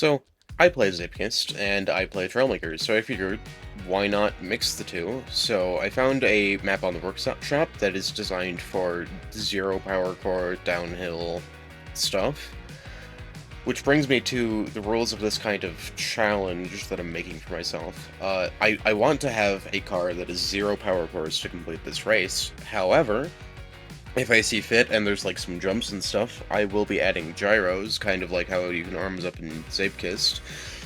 So, I play Zipkist, and I play Trailmakers, so I figured, why not mix the two? So I found a map on the workshop that is designed for zero power core downhill stuff, which brings me to the rules of this kind of challenge that I'm making for myself. I want to have a car that is zero power cores to complete this race. However, if I see fit and there's like some jumps and stuff, I will be adding gyros, kind of like how you can arms up in Soapbox,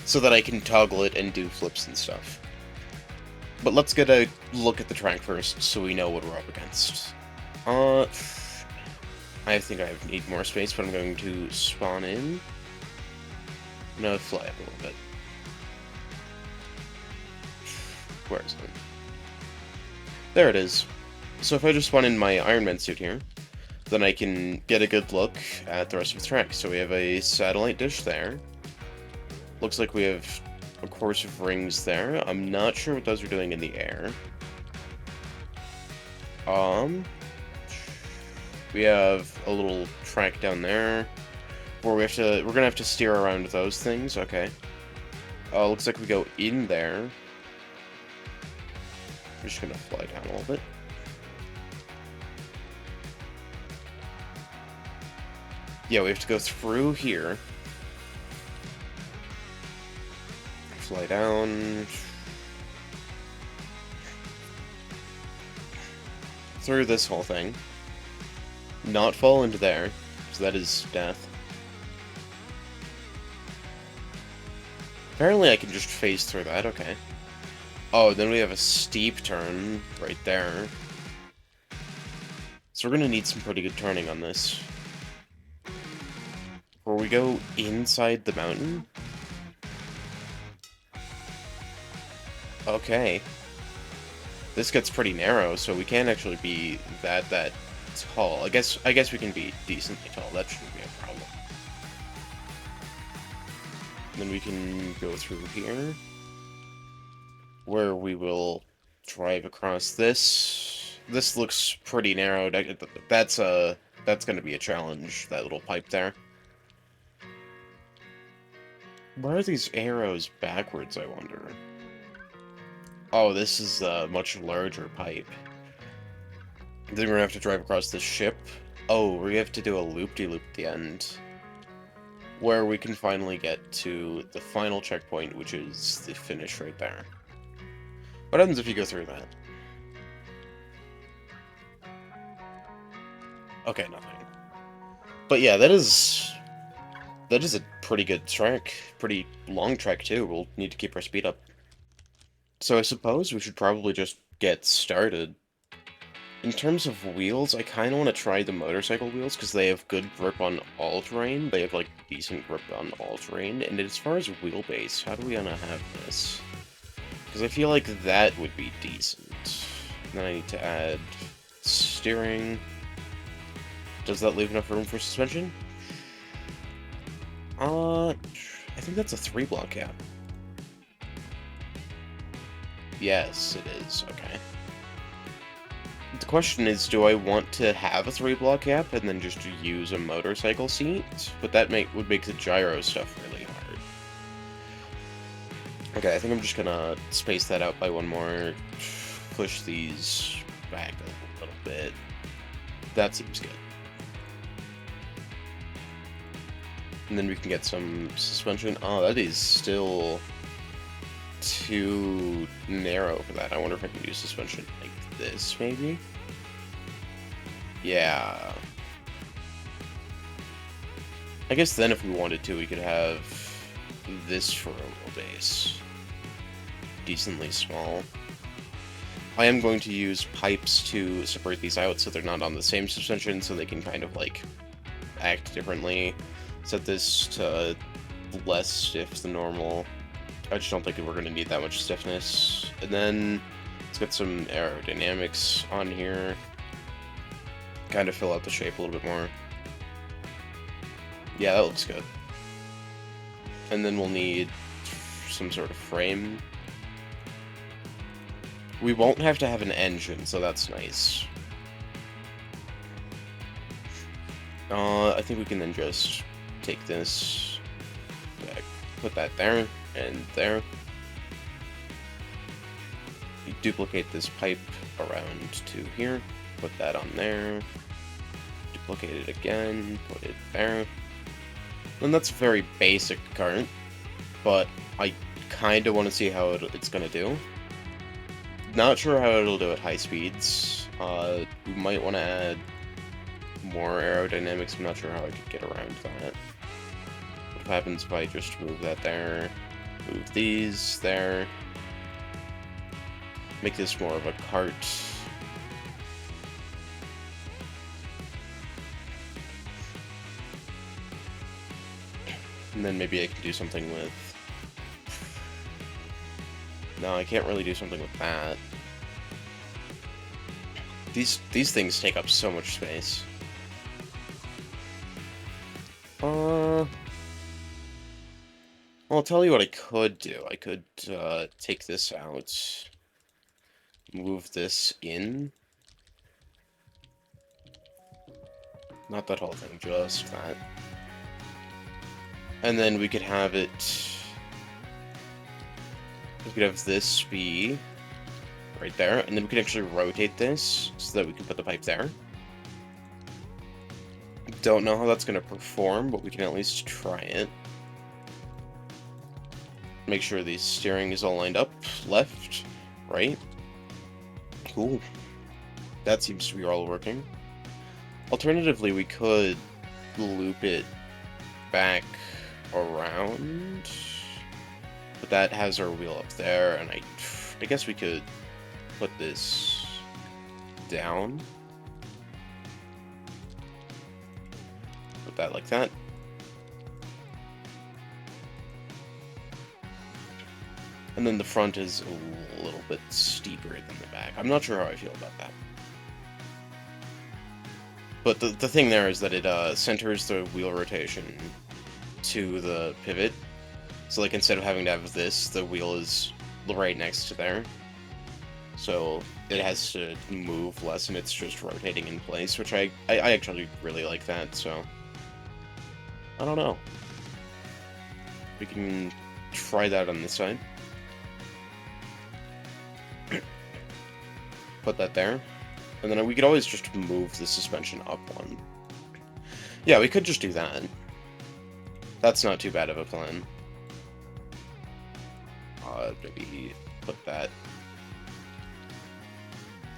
so that I can toggle it and do flips and stuff. But let's get a look at the track first, so we know what we're up against. I think I need more space, but I'm going to spawn in. I'm gonna fly up a little bit. Where is it? There it is. So if I just spawn in my Iron Man suit here, then I can get a good look at the rest of the track. So we have a satellite dish there. Looks like we have a course of rings there. I'm not sure what those are doing in the air. We have a little track down there where we're gonna have to steer around those things. Okay. Looks like we go in there. I'm just gonna fly down a little bit. Yeah, we have to go through here. Fly down. Through this whole thing. Not fall into there, so that is death. Apparently I can just phase through that, okay. Oh, then we have a steep turn right there. So we're gonna need some pretty good turning on this. Where we go inside the mountain? Okay. This gets pretty narrow, so we can't actually be that tall. I guess we can be decently tall. That shouldn't be a problem. And then we can go through here, where we will drive across this. This looks pretty narrow. That's going to be a challenge. That little pipe there. Why are these arrows backwards, I wonder? Oh, this is a much larger pipe. Then we're gonna have to drive across this ship. Oh, we have to do a loop-de-loop at the end. Where we can finally get to the final checkpoint, which is the finish right there. What happens if you go through that? Okay, nothing. But yeah, that is a pretty good track. Pretty long track, too. We'll need to keep our speed up. So I suppose we should probably just get started. In terms of wheels, I kind of want to try the motorcycle wheels, because they have good grip on all terrain. They have, like, decent grip on all terrain. And as far as wheelbase, how do we want to have this? Because I feel like that would be decent. Then I need to add steering. Does that leave enough room for suspension? I think that's a 3-block cap. Yes, it is. Okay. The question is, do I want to have a 3-block cap and then just use a motorcycle seat? But that would make the gyro stuff really hard. Okay, I think I'm just gonna space that out by one more. Push these back a little bit. That seems good. And then we can get some suspension. Oh, that is still too narrow for that. I wonder if I can do suspension like this, maybe? Yeah. I guess then if we wanted to, we could have this for a wheelbase. Decently small. I am going to use pipes to separate these out so they're not on the same suspension, so they can kind of, like, act differently. Set this to less stiff than normal. I just don't think we're going to need that much stiffness. And then let's get some aerodynamics on here. Kind of fill out the shape a little bit more. Yeah, that looks good. And then we'll need some sort of frame. We won't have to have an engine, so that's nice. I think we can then just take this back, put that there, and there. You duplicate this pipe around to here, put that on there, duplicate it again, put it there. And that's a very basic cart, but I kind of want to see how it's going to do. Not sure how it'll do at high speeds. We might want to add more aerodynamics. I'm not sure how I could get around that. What happens if I just move that there, move these there, make this more of a cart. And then maybe I can do something with... No, I can't really do something with that. These things take up so much space. Well, I'll tell you what I could do. I could take this out, move this in. Not that whole thing, just that. And then we could have it... We could have this be right there, and then we could actually rotate this so that we can put the pipe there. Don't know how that's going to perform, but we can at least try it. Make sure the steering is all lined up. Left, right. Cool. That seems to be all working. Alternatively, we could loop it back around, but that has our wheel up there, and I guess we could put this down. Put that like that. And then the front is a little bit steeper than the back. I'm not sure how I feel about that. But the thing there is that it centers the wheel rotation to the pivot. So like instead of having to have this, the wheel is right next to there. So it has to move less and it's just rotating in place, which I actually really like that, so... I don't know. We can try that on this side. Put that there. And then we could always just move the suspension up one. Yeah, we could just do that. That's not too bad of a plan. Maybe put that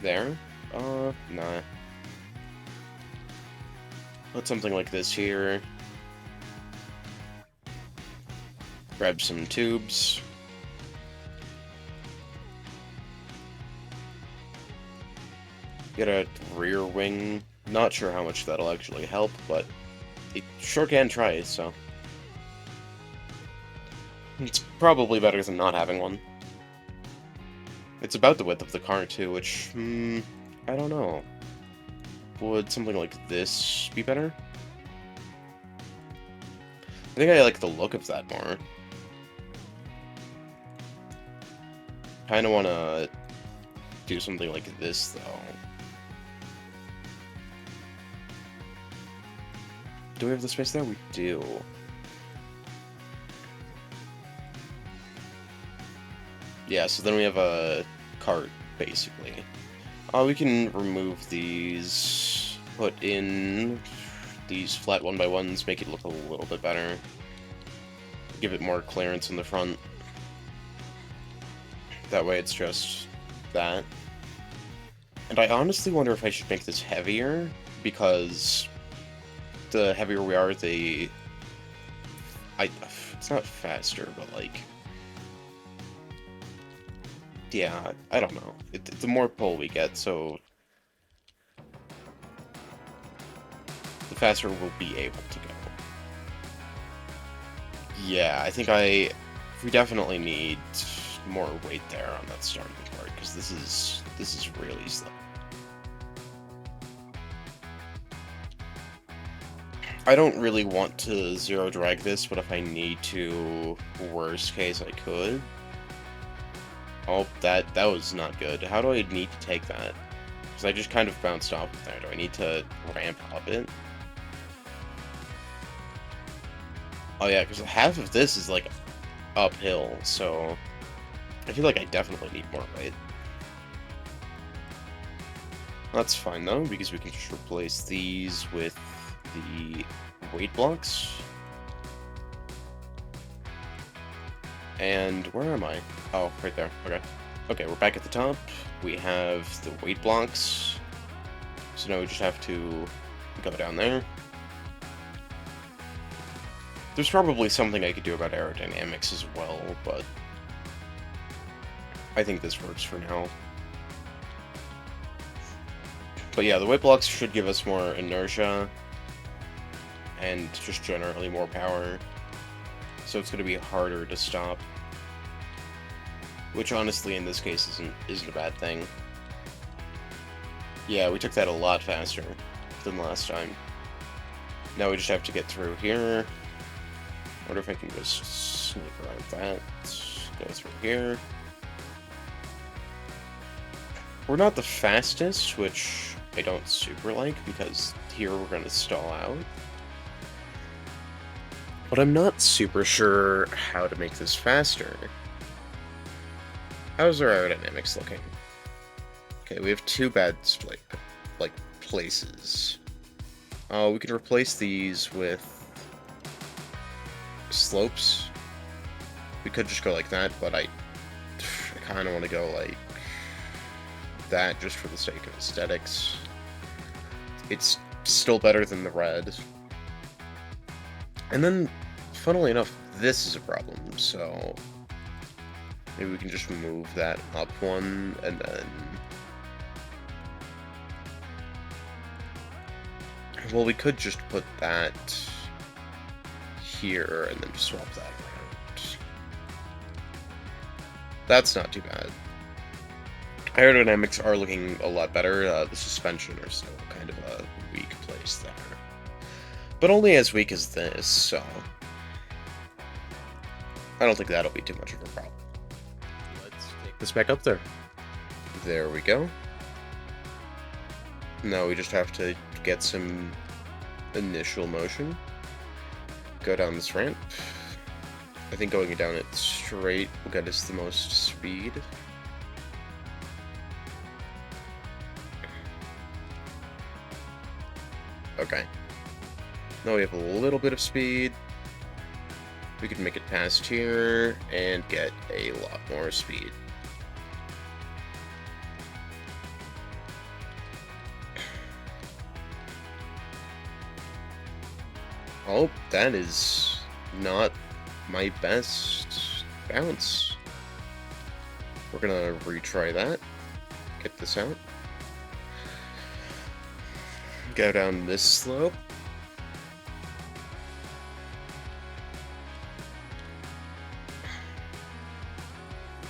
there. Nah. Put something like this here. Grab some tubes. Get a rear wing. Not sure how much that'll actually help, but it sure can try, so... It's probably better than not having one. It's about the width of the car, too, which... I don't know. Would something like this be better? I think I like the look of that more. Kinda wanna do something like this, though. Do we have the space there? We do. Yeah, so then we have a cart, basically. We can remove these, put in these flat 1x1s, make it look a little bit better. Give it more clearance in the front. That way it's just that. And I honestly wonder if I should make this heavier, because the heavier we are, it's not faster, but like... Yeah, I don't know. The more pull we get, so... the faster we'll be able to go. Yeah, I think we definitely need more weight there on that starting part, because this is really slow. I don't really want to zero drag this, but if I need to, worst case, I could. Oh, that was not good. How do I need to take that? Because I just kind of bounced off of there. Do I need to ramp up it? Oh yeah, because half of this is like uphill, so I feel like I definitely need more weight. That's fine though, because we can just replace these with the weight blocks. And where am I? Oh, right there. Okay. Okay, we're back at the top. We have the weight blocks. So now we just have to go down there. There's probably something I could do about aerodynamics as well, but I think this works for now. But yeah, the weight blocks should give us more inertia and just generally more power. So it's going to be harder to stop. Which honestly in this case isn't a bad thing. Yeah, we took that a lot faster than last time. Now we just have to get through here. I wonder if I can just sneak around that. Go through here. We're not the fastest, which I don't super like, because here we're going to stall out. But I'm not super sure how to make this faster. How's our aerodynamics looking? Okay, we have two bad like places. We can replace these with slopes. We could just go like that, but I kind of want to go like that just for the sake of aesthetics. It's still better than the red. And then, funnily enough, this is a problem, so maybe we can just move that up one, and then... Well, we could just put that here, and then just swap that around. That's not too bad. Aerodynamics are looking a lot better. The suspension are still kind of a weak place there. But only as weak as this, so I don't think that'll be too much of a problem. Let's take this back up there. There we go. Now we just have to get some initial motion. Go down this ramp. I think going down it straight will get us the most speed. Okay. Now we have a little bit of speed. We could make it past here and get a lot more speed. Oh, that is not my best bounce. We're gonna retry that. Get this out. Go down this slope.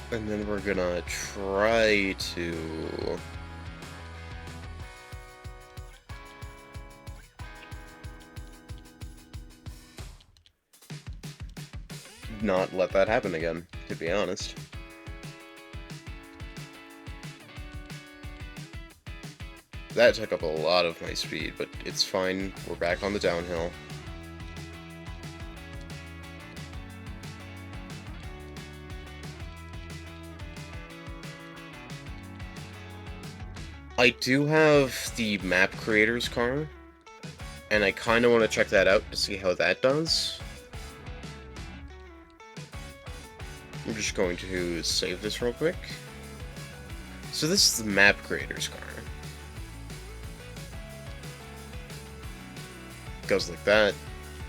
And then we're gonna try to... not let that happen again, to be honest. That took up a lot of my speed, but it's fine. We're back on the downhill. I do have the map creator's car, and I kind of want to check that out to see how that does. I'm just going to save this real quick. So this is the map creator's car. Goes like that.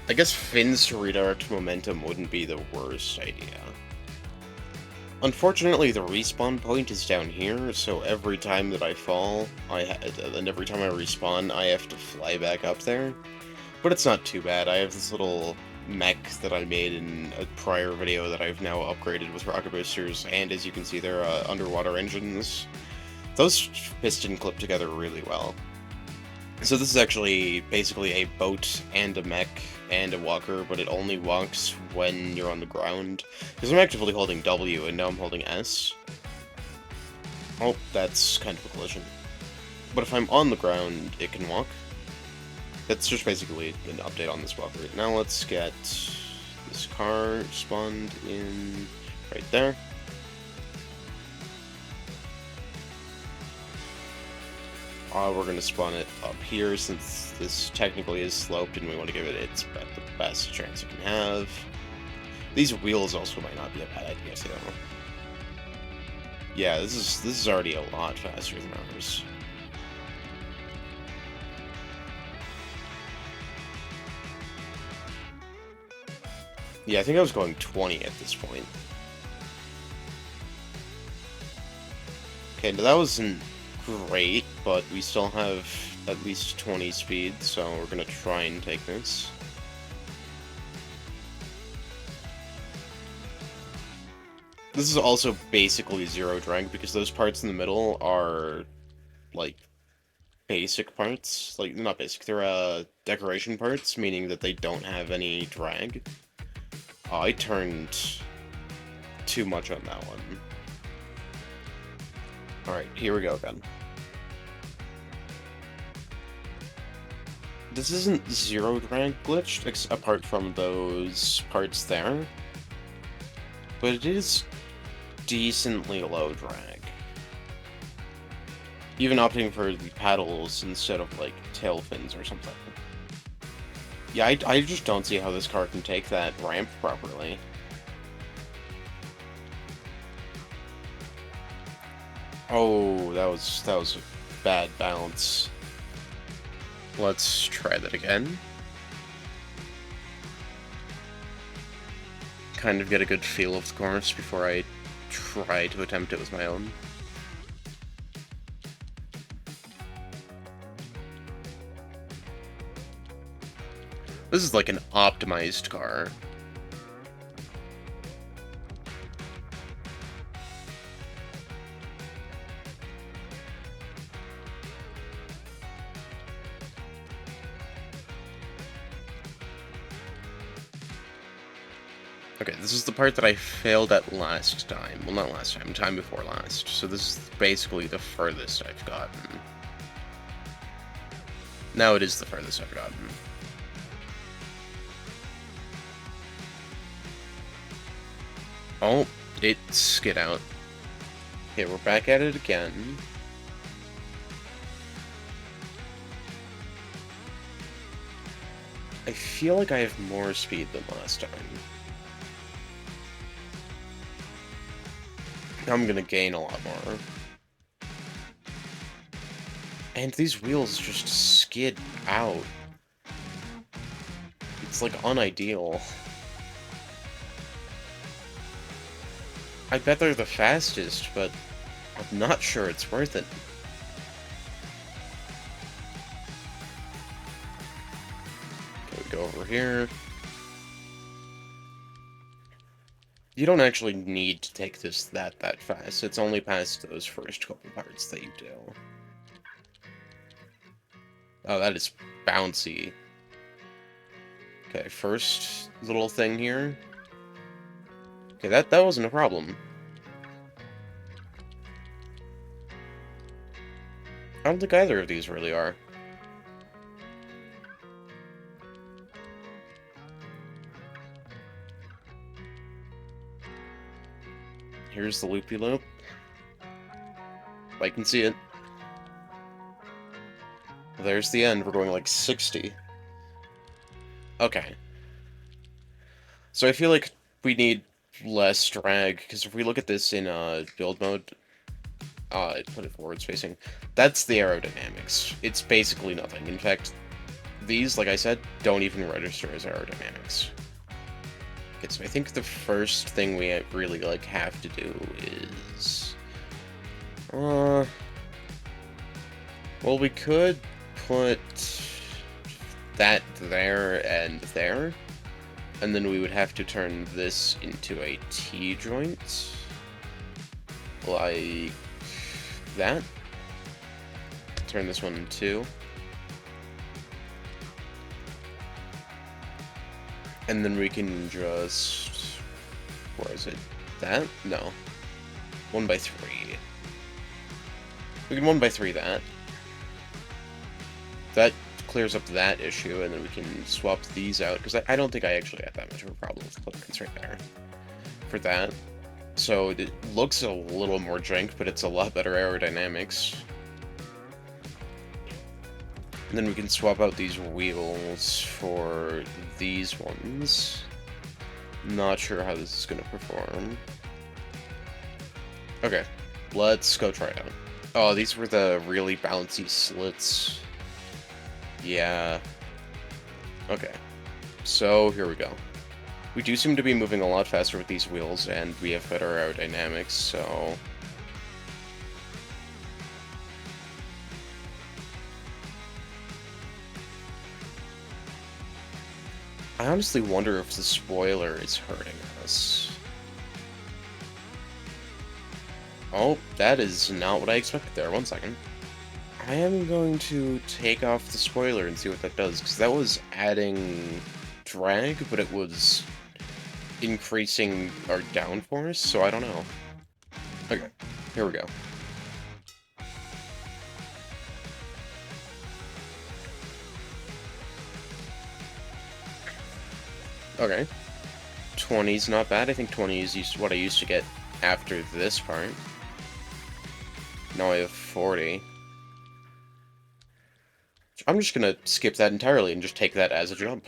I guess fins to redirect momentum wouldn't be the worst idea. Unfortunately, the respawn point is down here, so every time that I fall, and every time I respawn, I have to fly back up there. But it's not too bad. I have this little mech that I made in a prior video that I've now upgraded with rocket boosters, and as you can see, they're underwater engines. Those piston clip together really well. So this is actually basically a boat and a mech and a walker, but it only walks when you're on the ground. Because I'm actively holding W, and now I'm holding S. Oh, that's kind of a collision. But if I'm on the ground, it can walk. That's just basically an update on this walker. Now let's get This car spawned in right there. We're going to spawn it up here since this technically is sloped and we want to give it the best chance it can have. These wheels also might not be a bad idea too. Yeah, this is already a lot faster than ours. Yeah, I think I was going 20 at this point. Okay, now that wasn't great, but we still have at least 20 speed, so we're gonna try and take this. This is also basically zero drag, because those parts in the middle are, like, basic parts. Like, not basic, they're, decoration parts, meaning that they don't have any drag. Oh, I turned too much on that one. Alright, here we go again. This isn't zero drag glitched, apart from those parts there. But it is decently low drag. Even opting for the paddles instead of, like, tail fins or something. Yeah, I just don't see how this car can take that ramp properly. Oh, that was a bad bounce. Let's try that again. Kind of get a good feel of the course before I try to attempt it with my own. This is like an optimized car. Okay, this is the part that I failed at last time. Well, not last time, time before last. So this is basically the furthest I've gotten. Now it is the furthest I've gotten. Oh, it skid out. Okay, we're back at it again. I feel like I have more speed than last time. I'm gonna gain a lot more. And these wheels just skid out. It's like unideal. I bet they're the fastest, but I'm not sure it's worth it. Okay, we go over here. You don't actually need to take this that fast. It's only past those first couple parts that you do. Oh, that is bouncy. Okay, first little thing here. Okay, that wasn't a problem. I don't think either of these really are. Here's the loopy-loop. I can see it. There's the end. We're going like 60. Okay. So I feel like we need less drag, because if we look at this in build mode, put it forward facing, that's the aerodynamics. It's basically nothing. In fact, these, like I said, don't even register as aerodynamics. Okay, so I think the first thing we really, like, have to do is... well, we could put that there and there, and then we would have to turn this into a T-joint, like that. Turn this one into 2. And then we can just... where is it? That? No. 1x3. We can 1x3 that. That clears up that issue, and then we can swap these out, because I don't think I actually had that much of a problem with plugins right there for that. So it looks a little more jank, but it's a lot better aerodynamics. And then we can swap out these wheels for these ones. Not sure how this is going to perform. Okay, let's go try it out. Oh, these were the really bouncy slits. Yeah. Okay, so here we go. We do seem to be moving a lot faster with these wheels, and we have better aerodynamics, so... I honestly wonder if the spoiler is hurting us. Oh, that is not what I expected there. 1 second. I am going to take off the spoiler and see what that does, because that was adding drag, but it was increasing our downforce, so I don't know. Okay, here we go. Okay. 20's not bad. I think 20 is what I used to get after this part. Now I have 40. I'm just gonna skip that entirely and just take that as a jump.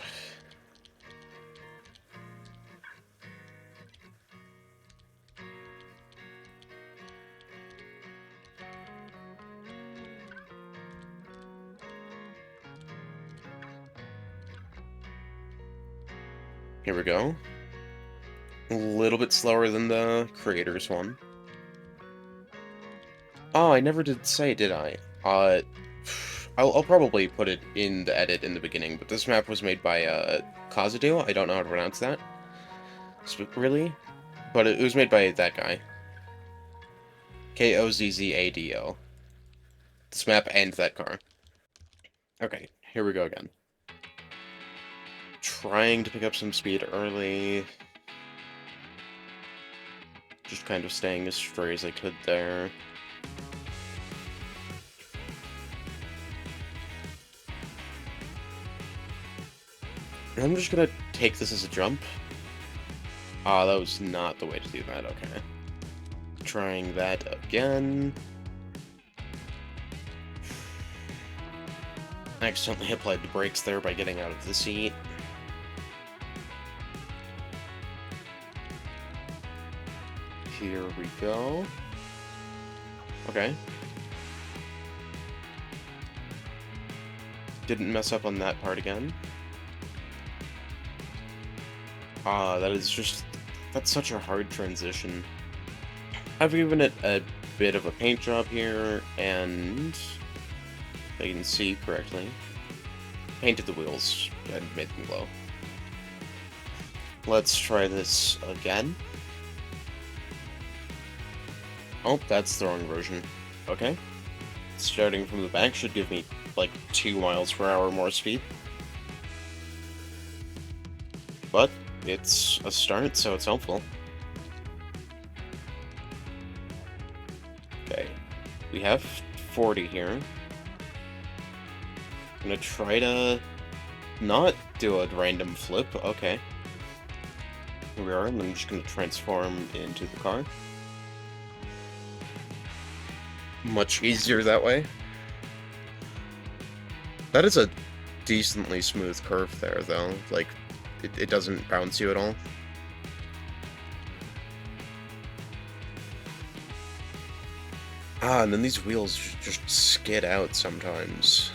Here we go. A little bit slower than the creators one. Oh, I never did say, did I? I'll probably put it in the edit in the beginning, but this map was made by, Kazadeo. I don't know how to pronounce that. Really? But it was made by that guy. Kozzado. This map and that car. Okay, here we go again. Trying to pick up some speed early. Just kind of staying as straight as I could there. I'm just gonna take this as a jump. Ah, that was not the way to do that, okay. Trying that again. I accidentally applied the brakes there by getting out of the seat. Here we go. Okay. Didn't mess up on that part again. Ah, that is just... that's such a hard transition. I've given it a bit of a paint job here, and... if I can see correctly. Painted the wheels and made them glow. Let's try this again. Oh, that's the wrong version. Okay. Starting from the back should give me, like, 2 miles per hour more speed. But it's a start, so it's helpful. Okay. We have 40 here. I'm gonna try to not do a random flip. Okay. Here we are. I'm just gonna transform into the car. Much easier that way. That is a decently smooth curve there, though. Like, it doesn't bounce you at all. Ah, and then these wheels just skid out sometimes.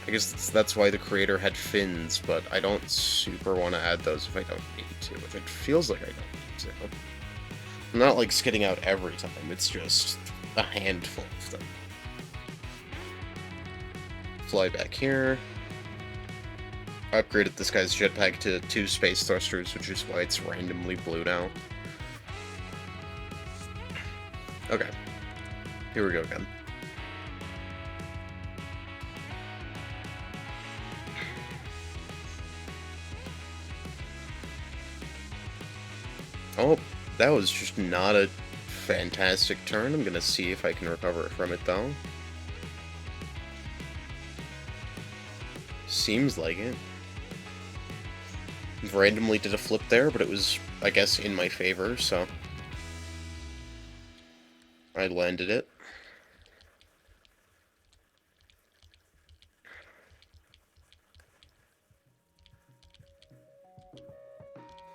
I guess that's why the creator had fins, but I don't super want to add those if I don't need to, which it feels like I don't need to. I'm not, like, skidding out every time, it's just a handful of them. Fly back here. I upgraded this guy's jetpack to 2 space thrusters, which is why it's randomly blue now. Okay. Here we go again. Oh, that was just not a fantastic turn. I'm gonna see if I can recover from it, though. seems like it. Randomly did a flip there, but it was, I guess, in my favor, so I landed it.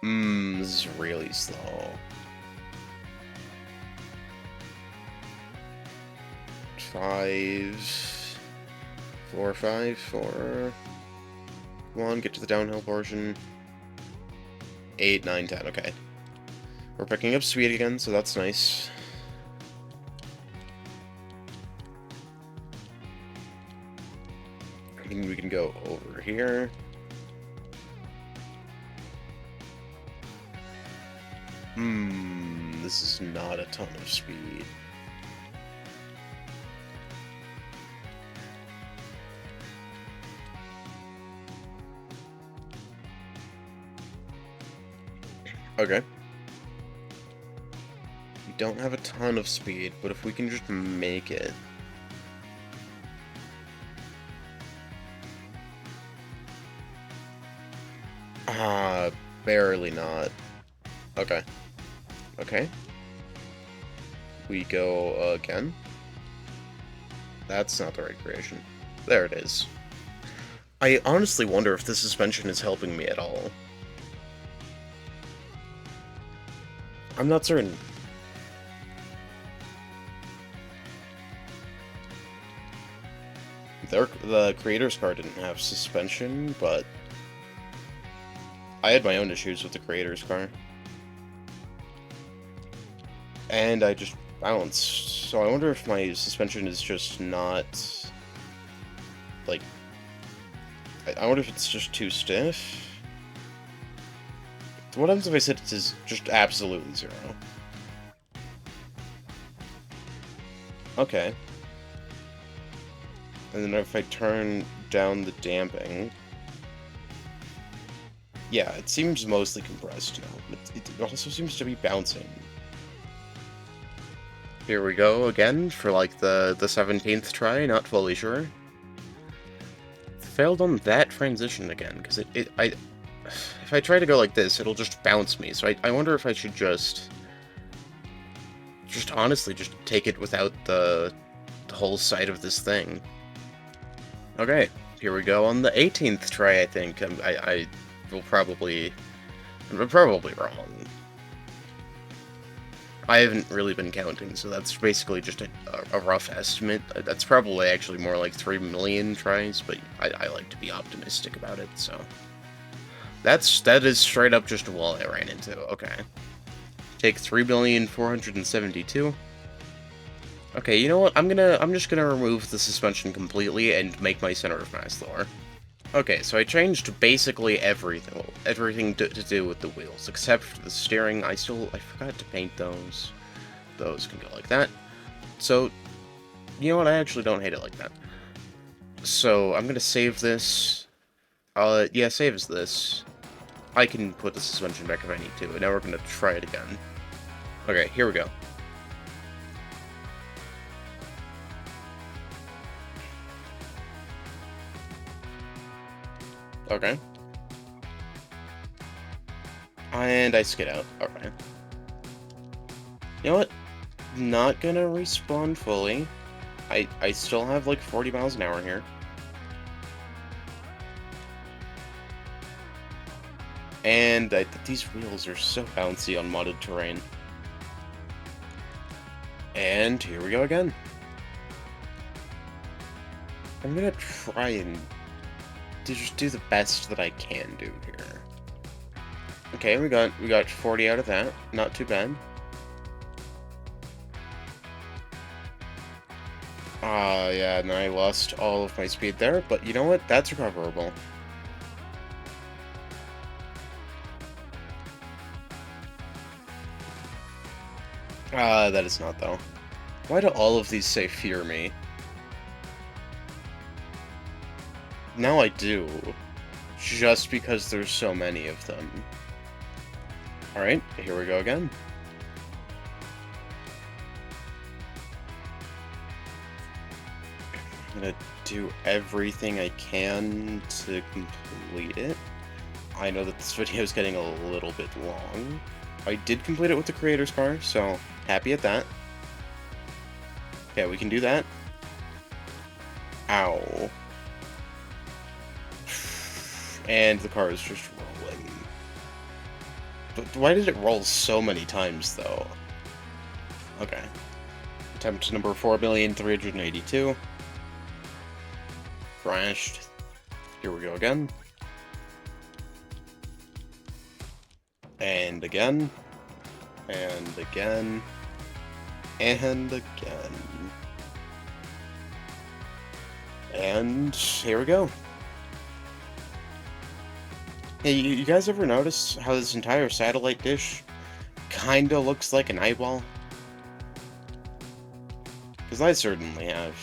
This is really slow. 5, 4, 5, 4, 1, get to the downhill portion. 8, 9, 10, okay. We're picking up speed again, so that's nice. We can go over here. This is not a ton of speed. Okay. We don't have a ton of speed, but if we can just make it. Barely not. Okay. Okay. We go again. That's not the right creation. There it is. I honestly wonder if the suspension is helping me at all. I'm not certain. The creator's car didn't have suspension, but I had my own issues with the creator's car. And I just bounced. So I wonder if my suspension is just not... like... I wonder if it's just too stiff? What happens if I said it is just absolutely 0? Okay. And then if I turn down the damping... yeah, it seems mostly compressed now. It also seems to be bouncing. Here we go again for like the 17th try, not fully sure. Failed on that transition again, because if I try to go like this, it'll just bounce me, so I wonder if I should just honestly just take it without the whole side of this thing. Okay, here we go on the 18th try, I think. I will probably... I'm probably wrong. I haven't really been counting, so that's basically just a rough estimate. That's probably actually more like 3 million tries, but I like to be optimistic about it, so... that is straight up just a wall I ran into, okay. Take 3,472,000. Okay, you know what? I'm just gonna remove the suspension completely and make my center of mass lower. Okay, so I changed basically everything to do with the wheels, except for the steering. I forgot to paint those. Those can go like that. So, you know what? I actually don't hate it like that. So, I'm gonna save this. Yeah, save as this. I can put the suspension back if I need to, and now we're gonna try it again. Okay, here we go. Okay. And I skid out. Okay. You know what? Not gonna respawn fully. I still have like 40 miles an hour here. And these wheels are so bouncy on modded terrain. And here we go again. I'm gonna try and just do the best that I can do here. Okay, we got 40 out of that. Not too bad. Yeah, and I lost all of my speed there, but you know what? That's recoverable. That is not, though. Why do all of these say fear me? Now I do. Just because there's so many of them. Alright, here we go again. I'm gonna do everything I can to complete it. I know that this video is getting a little bit long. I did complete it with the creator's car, so happy at that. Okay, we can do that. Ow. And the car is just rolling. But why did it roll so many times, though? Okay. Attempt number 4,382,000. Crashed. Here we go again. And again. And again. And again. And here we go. Hey, you guys ever notice how this entire satellite dish kinda looks like an eyeball? Because I certainly have.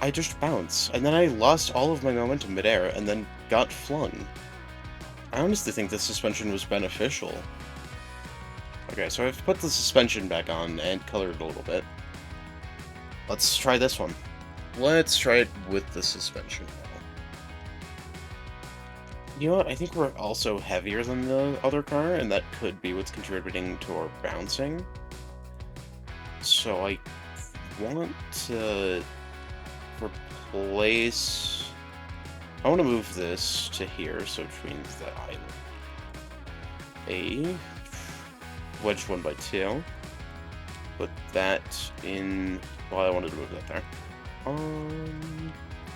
I just bounce, and then I lost all of my momentum midair, and then got flung. I honestly think this suspension was beneficial. Okay, so I've put the suspension back on and colored it a little bit. Let's try this one. Let's try it with the suspension. You know what, I think we're also heavier than the other car, and that could be what's contributing to our bouncing. So I want to replace... I want to move this to here, so which means that I wedge 1x2. Put that in... Well, I wanted to move that there.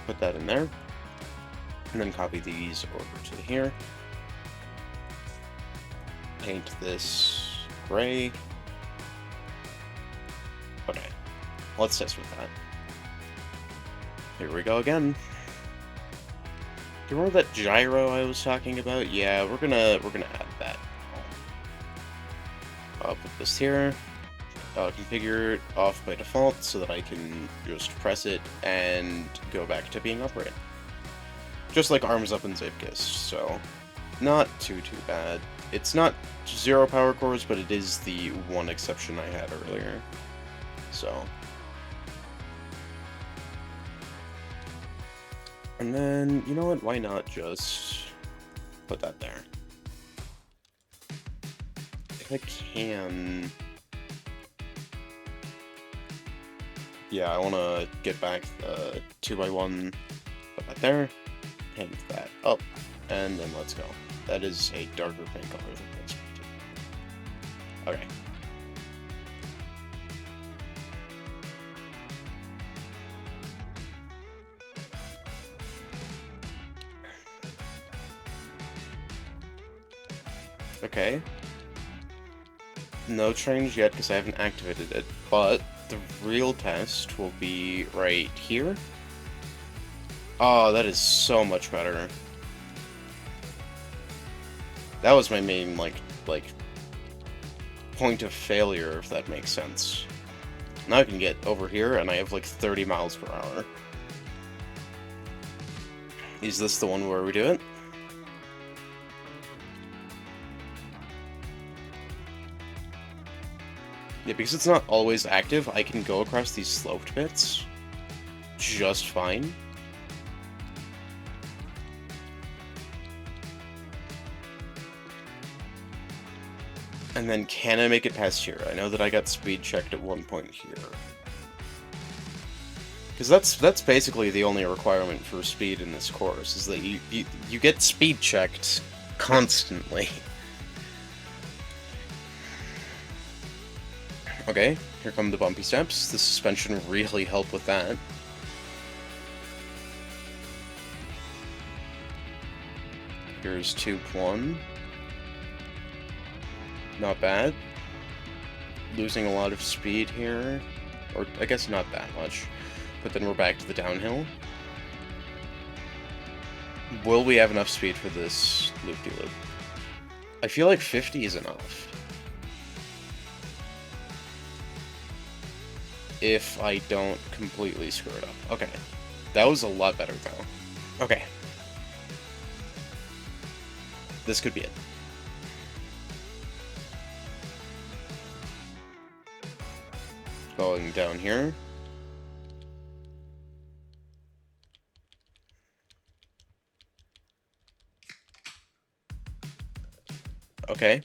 Put that in there. And then copy these over to here. Paint this gray. Okay, let's test with that. Here we go again. Do you remember that gyro I was talking about? Yeah, we're gonna add that. I'll put this here. Configure it off by default so that I can just press it and go back to being upright. Just like arms up in Zapekiss, so not too bad. It's not 0 power cores, but it is the one exception I had earlier. So. And then, you know what, why not just put that there? If I can... Yeah, I want to get back the 2x1, put that there, paint that up, and then let's go. That is a darker paint color than I expected. Okay. Okay. No change yet because I haven't activated it, but the real test will be right here. Oh, that is so much better. That was my main, like, point of failure, if that makes sense. Now I can get over here, and I have, like, 30 miles per hour. Is this the one where we do it? Yeah, because it's not always active, I can go across these sloped bits just fine. And then can I make it past here? I know that I got speed checked at one point here. Because that's basically the only requirement for speed in this course, is that you get speed checked constantly. Okay, here come the bumpy steps. The suspension really helped with that. Here's tube 1. Not bad. Losing a lot of speed here. Or, I guess not that much. But then we're back to the downhill. Will we have enough speed for this loop-de-loop? I feel like 50 is enough. If I don't completely screw it up. Okay. That was a lot better, though. Okay. This could be it. Going down here. Okay.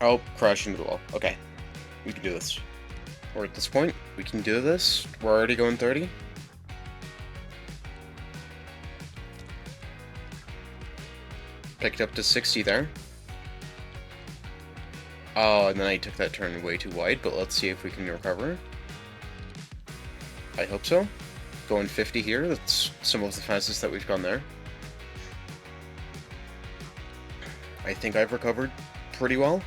Oh, crash into the wall. Okay. We can do this. We're at this point. We can do this. We're already going 30. Picked up to 60 there. Oh, and then I took that turn way too wide, but let's see if we can recover. I hope so. Going 50 here, that's some of the fastest that we've gone there. I think I've recovered pretty well.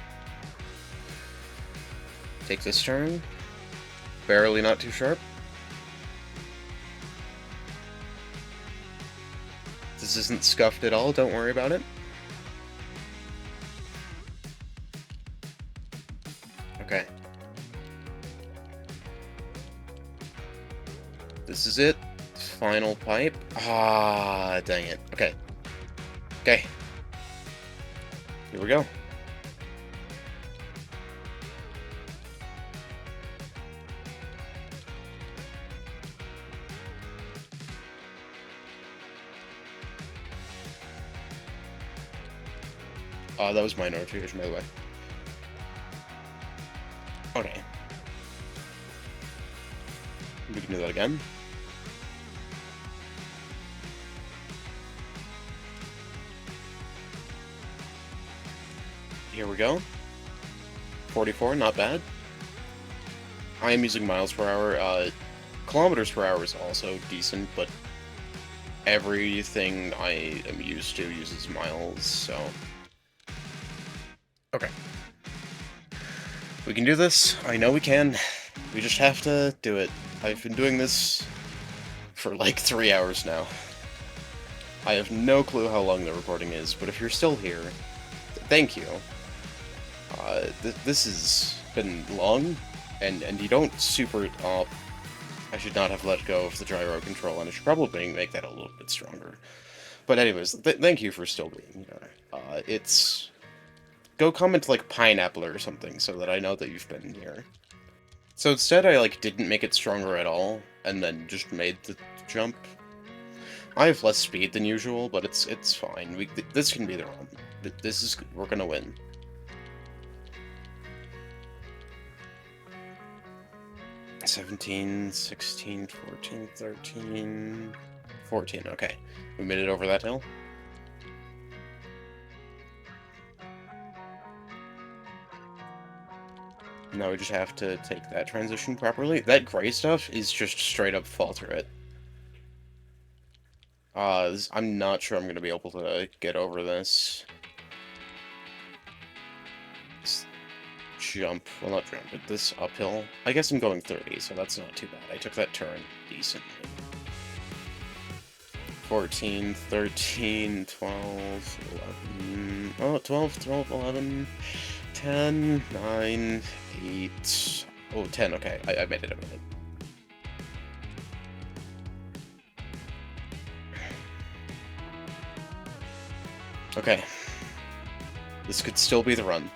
Take this turn. Barely not too sharp. This isn't scuffed at all, don't worry about it. Okay. This is it. Final pipe. Ah, dang it. Okay. Okay. Here we go. That was my notification, by the way. Okay. We can do that again. Here we go. 44, not bad. I am using miles per hour. Kilometers per hour is also decent, but everything I am used to uses miles, so... Okay. We can do this. I know we can. We just have to do it. I've been doing this for like 3 hours now. I have no clue how long the recording is, but if you're still here, thank you. This has been long, and you don't super... I should not have let go of the gyro control, and I should probably make that a little bit stronger. But anyways, thank you for still being here. It's... Go comment, like, pineapple or something, so that I know that you've been here. So instead, I, like, didn't make it stronger at all, and then just made the jump. I have less speed than usual, but it's fine. This can be the run. We're gonna win. $17, $16, $14, $13, $14. Okay, we made it over that hill. Now we just have to take that transition properly. That gray stuff is just straight up falter it. I'm not sure I'm going to be able to get over this. Jump. Well, not jump, but this uphill. I guess I'm going 30, so that's not too bad. I took that turn decently. 14, 13, 12, 11... Oh, 12, 12, 11... 10, 9, 8... Oh, 10, okay. I made it, I made it. Okay. This could still be the run.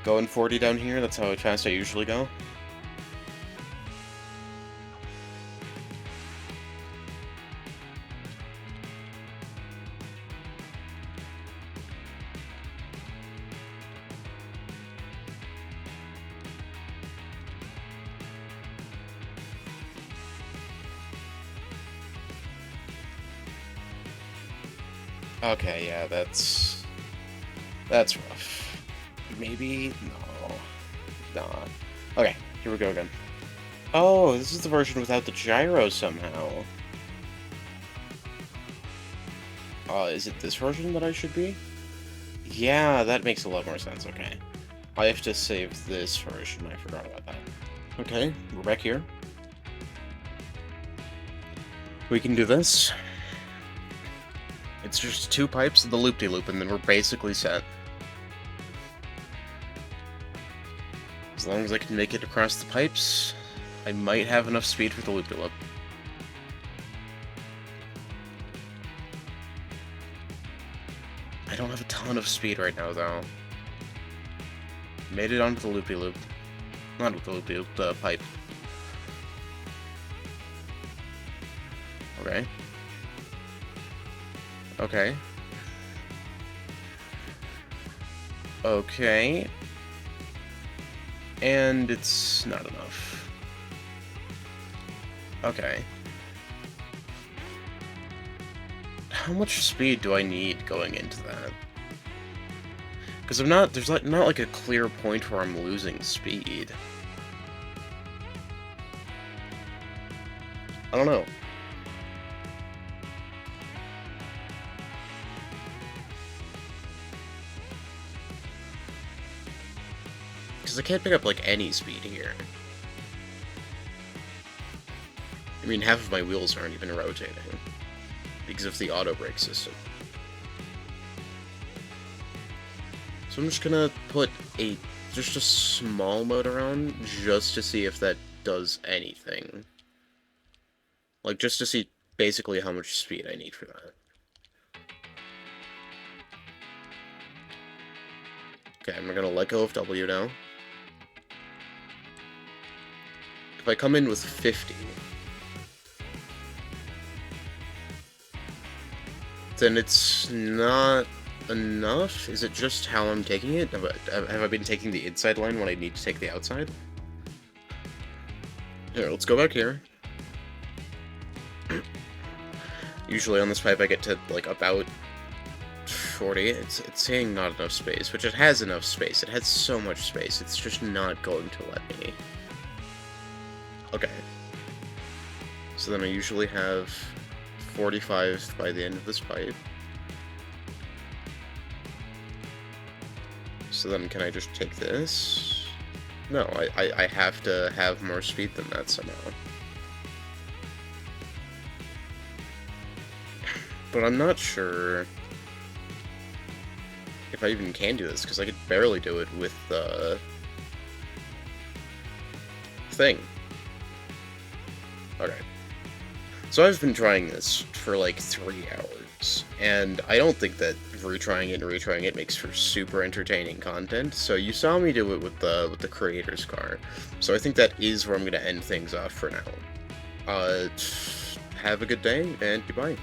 Going 40 down here, that's how fast I usually go. Okay, yeah, that's rough. Maybe? No. Nah. Okay, here we go again. Oh, this is the version without the gyro somehow. Is it this version that I should be? Yeah, that makes a lot more sense, okay. I have to save this version, I forgot about that. Okay, we're back here. We can do this. It's just 2 pipes of the loop-de-loop, and then we're basically set. As long as I can make it across the pipes, I might have enough speed for the loop-de-loop. I don't have a ton of speed right now, though. Made it onto the loop-de-loop. Not with the loop-de-loop, the pipe. Okay. Okay. Okay. And it's not enough. Okay. How much speed do I need going into that? Because there's like not like a clear point where I'm losing speed. I don't know. Because I can't pick up like any speed here. I mean, half of my wheels aren't even rotating because of the auto brake system. So I'm just gonna put just a small motor on, just to see if that does anything. Like, just to see basically how much speed I need for that. Okay, I'm gonna let go of W now. If I come in with 50, then it's not enough? Is it just how I'm taking it? Have I been taking the inside line when I need to take the outside? Here, let's go back here. Usually on this pipe I get to, like, about 40. It's saying not enough space, which it has enough space. It has so much space. It's just not going to let me. Okay. So then I usually have 45 by the end of this pipe. So then can I just take this? No, I have to have more speed than that somehow. But I'm not sure if I even can do this, because I could barely do it with the thing. Okay. So I've been trying this for like 3 hours, and I don't think that retrying it and retrying it makes for super entertaining content. So you saw me do it with the creator's car. So I think that is where I'm going to end things off for now. Have a good day, and goodbye.